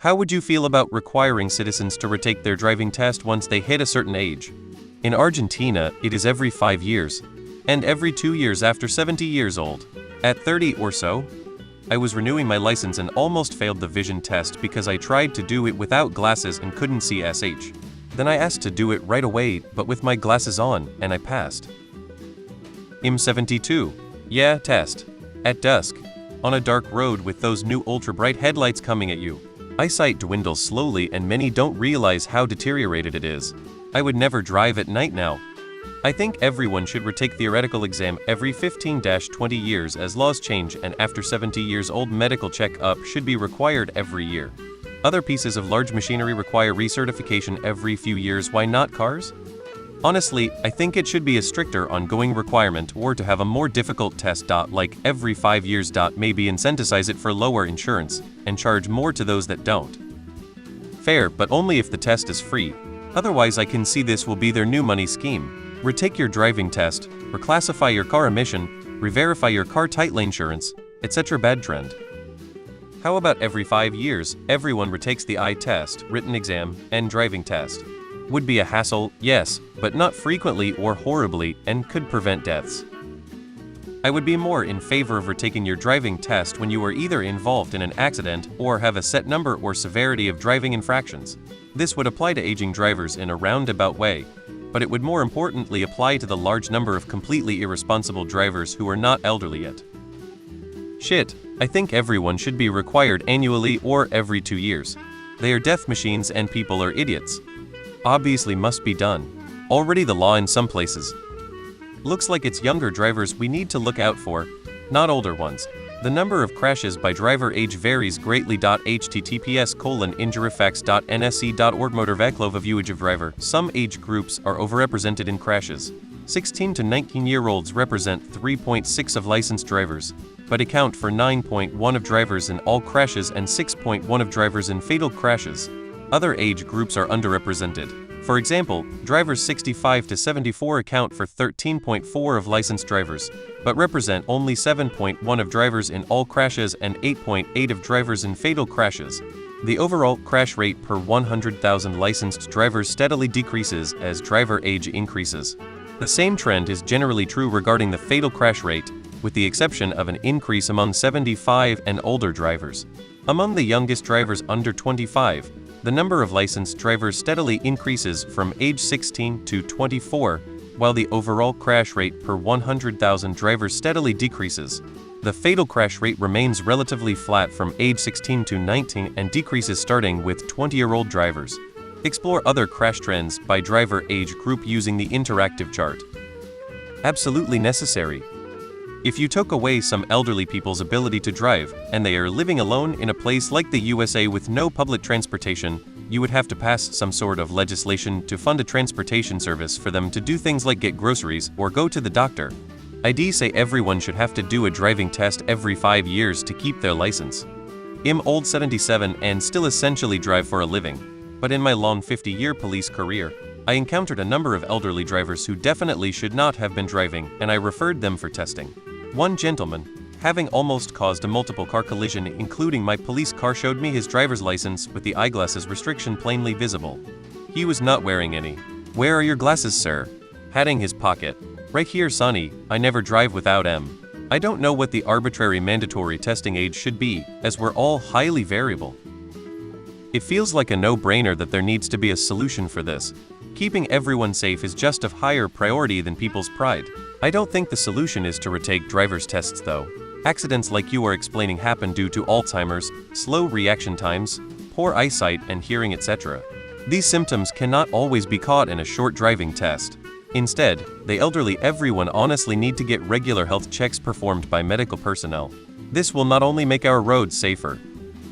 How would you feel about requiring citizens to retake their driving test once they hit a certain age? In Argentina, it is every 5 years, and every 2 years after 70 years old. At 30 or so, I was renewing my license and almost failed the vision test because I tried to do it without glasses and couldn't see SH. Then I asked to do it right away, but with my glasses on, and I passed. M72. Yeah, test. At dusk. On a dark road with those new ultra-bright headlights coming at you. Eyesight dwindles slowly and many don't realize how deteriorated it is. I would never drive at night now. I think everyone should retake theoretical exam every 15-20 years as laws change, and after 70 years old medical check-up should be required every year. Other pieces of large machinery require recertification every few years. Why not cars? Honestly, I think it should be a stricter ongoing requirement, or to have a more difficult test. Like every 5 years. Maybe incentivize it for lower insurance and charge more to those that don't. Fair, but only if the test is free. Otherwise, I can see this will be their new money scheme. Retake your driving test, reclassify your car emission, re-verify your car title insurance, etc. Bad trend. How about every 5 years, everyone retakes the eye test, written exam, and driving test? Would be a hassle, yes, but not frequently or horribly, and could prevent deaths. I would be more in favor of retaking your driving test when you are either involved in an accident or have a set number or severity of driving infractions. This would apply to aging drivers in a roundabout way, but it would more importantly apply to the large number of completely irresponsible drivers who are not elderly yet. Shit, I think everyone should be required annually or every 2 years. They are death machines and people are idiots. Obviously must be done. Already the law in some places. Looks like it's younger drivers we need to look out for, not older ones. The number of crashes by driver age varies greatly. https://injuryfacts.nsc.org Motor vehicle overview of driver. Some age groups are overrepresented in crashes. 16 to 19-year-olds represent 3.6% of licensed drivers, but account for 9.1% of drivers in all crashes and 6.1% of drivers in fatal crashes. Other age groups are underrepresented. For example, drivers 65 to 74 account for 13.4% of licensed drivers, but represent only 7.1% of drivers in all crashes and 8.8% of drivers in fatal crashes. The overall crash rate per 100,000 licensed drivers steadily decreases as driver age increases. The same trend is generally true regarding the fatal crash rate, with the exception of an increase among 75 and older drivers. Among the youngest drivers under 25, the number of licensed drivers steadily increases from age 16 to 24, while the overall crash rate per 100,000 drivers steadily decreases. The fatal crash rate remains relatively flat from age 16 to 19 and decreases starting with 20-year-old drivers. Explore other crash trends by driver age group using the interactive chart. Absolutely necessary. If you took away some elderly people's ability to drive, and they are living alone in a place like the USA with no public transportation, you would have to pass some sort of legislation to fund a transportation service for them to do things like get groceries or go to the doctor. I'd say everyone should have to do a driving test every 5 years to keep their license. I'm old 77 and still essentially drive for a living, but in my long 50-year police career, I encountered a number of elderly drivers who definitely should not have been driving, and I referred them for testing. One gentleman, having almost caused a multiple car collision including my police car, showed me his driver's license with the eyeglasses restriction plainly visible. He was not wearing any. "Where are your glasses, sir?" Had in his pocket. "Right here, sonny, I never drive without 'em." I don't know what the arbitrary mandatory testing age should be, as we're all highly variable. It feels like a no-brainer that there needs to be a solution for this. Keeping everyone safe is just of higher priority than people's pride. I don't think the solution is to retake driver's tests though. Accidents like you are explaining happen due to Alzheimer's, slow reaction times, poor eyesight and hearing, etc. These symptoms cannot always be caught in a short driving test. Instead, the elderly everyone honestly need to get regular health checks performed by medical personnel. This will not only make our roads safer,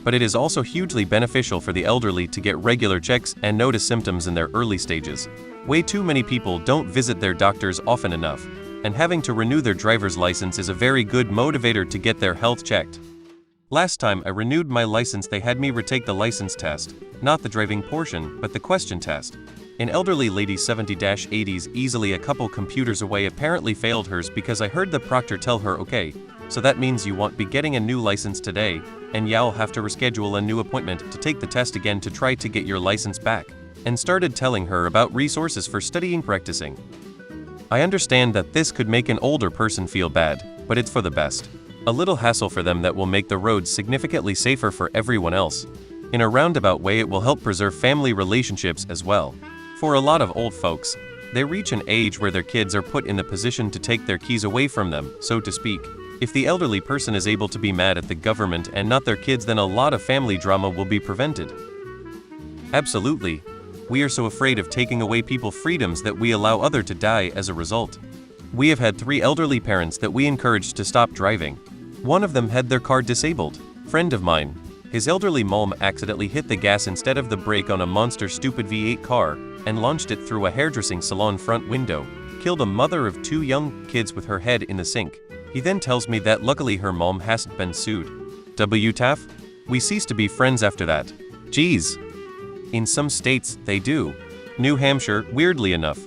but it is also hugely beneficial for the elderly to get regular checks and notice symptoms in their early stages. Way too many people don't visit their doctors often enough, and having to renew their driver's license is a very good motivator to get their health checked. Last time I renewed my license, they had me retake the license test, not the driving portion, but the question test. An elderly lady 70-80s easily a couple computers away apparently failed hers because I heard the proctor tell her, "Okay, So that means you won't be getting a new license today, and you'll have to reschedule a new appointment to take the test again to try to get your license back. And started telling her about resources for studying practicing. I understand that this could make an older person feel bad, but it's for the best. A little hassle for them that will make the roads significantly safer for everyone else. In a roundabout way, it will help preserve family relationships as well. For a lot of old folks, they reach an age where their kids are put in the position to take their keys away from them, so to speak. If the elderly person is able to be mad at the government and not their kids, then a lot of family drama will be prevented. Absolutely. We are so afraid of taking away people's freedoms that we allow others to die as a result. We have had 3 elderly parents that we encouraged to stop driving. One of them had their car disabled. Friend of mine. His elderly mom accidentally hit the gas instead of the brake on a monster stupid V8 car and launched it through a hairdressing salon front window. Killed a mother of 2 young kids with her head in the sink. He then tells me that luckily her mom hasn't been sued. WTF? We ceased to be friends after that. Geez. In some states, they do. New Hampshire, weirdly enough,